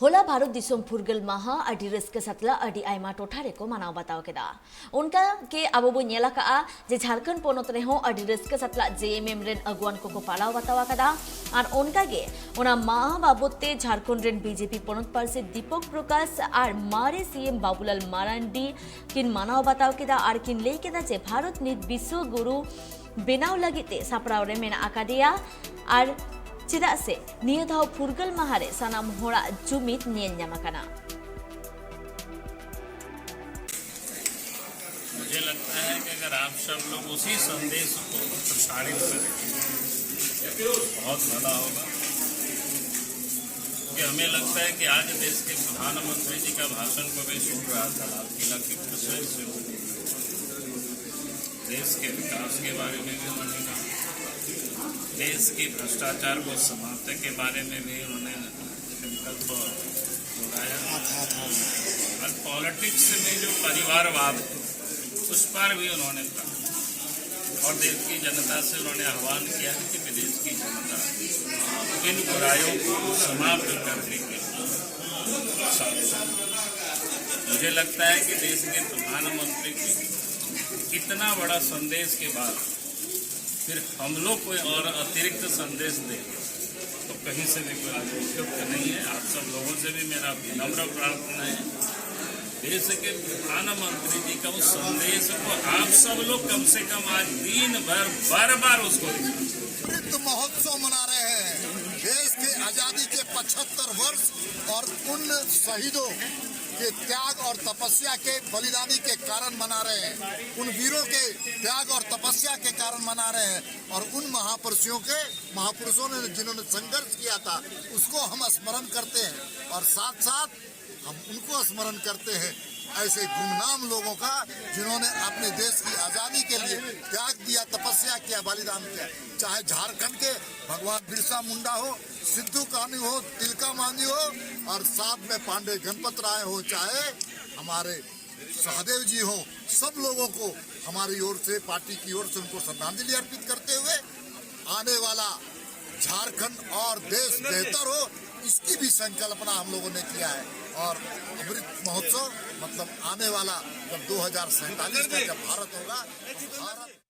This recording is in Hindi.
होला भारत दिसोम फुरगल माहा अडी रस्क सतला अडी आयमा टोठारे को मनाव बताव केदा उनका के अब बो नेला का जे झारखंड पोनत रे हो अडी रस्क सतला जेएमएम रेन अगुवान को पालाव बताव केदा और उनका गे ओना माहा बाबते झारखंड रेन बीजेपी पोनत पार्से दीपक प्रकाश और मारे सीएम बाबूलाल मारांडी किन मनाव बताव केदा और किन ले केदा जे भारत नित विश्व गुरु बेनाव लगिते सापराव रे मेना आकादिया और चिदा से निया धाव फुरगल महारे सनाम होड़ा जुमित नियन न्यामकना। मुझे लगता है कि अगर आप सब लोग उसी संदेश को प्रसारित करें बहुत भला होगा। कि हमें लगता है कि आज देश के प्रधानमंत्री जी का भाषण को भी सुन रहा था लाल किला की परिसर से, देश के विकास के बारे में भी उन्होंने कहा, देश की भ्रष्टाचार को समाप्त के बारे में भी उन्होंने संकल्प दोहराया और पॉलिटिक्स में जो परिवारवाद उस पर भी उन्होंने कहा और देश की जनता से उन्होंने आह्वान किया कि विदेश की जनता इन बुराइयों को समाप्त करने के मुझे लगता है कि देश के प्रधानमंत्री के इतना बड़ा संदेश के बाद फिर हम लोग कोई और अतिरिक्त संदेश दें तो कहीं से भी कोई उपयुक्त नहीं है। आप सब लोगों से भी मेरा विनम्र प्रार्थना है, देश के प्रधानमंत्री जी का उस संदेश को आप सब लोग कम से कम आज दिन भर बार बार उसको अमृत महोत्सव मना रहे हैं। देश के आजादी के 75 वर्ष और उन शहीदों के त्याग और तपस्या के बलिदानी के कारण मना रहे हैं, उन वीरों के त्याग और तपस्या के कारण मना रहे हैं और उन महापुरुषों ने जिन्होंने संघर्ष किया था उसको हम स्मरण करते हैं और साथ साथ हम उनको स्मरण करते हैं ऐसे गुमनाम लोगों का जिन्होंने अपने देश की आजादी के लिए त्याग दिया, तपस्या किया, बलिदान किया। चाहे झारखंड के भगवान बिरसा मुंडा हो, सिद्धू कान्हू हो, तिलका मांझी हो और साथ में पांडे गणपत राय हो, चाहे हमारे सहदेव जी हो, सब लोगों को हमारी ओर से, पार्टी की ओर से उनको श्रद्धांजलि अर्पित करते हुए आने वाला झारखंड और देश बेहतर हो इसकी भी संकल्पना हम लोगों ने किया है। और अमृत महोत्सव मतलब आने वाला जब 2047 का जब भारत होगा, भारत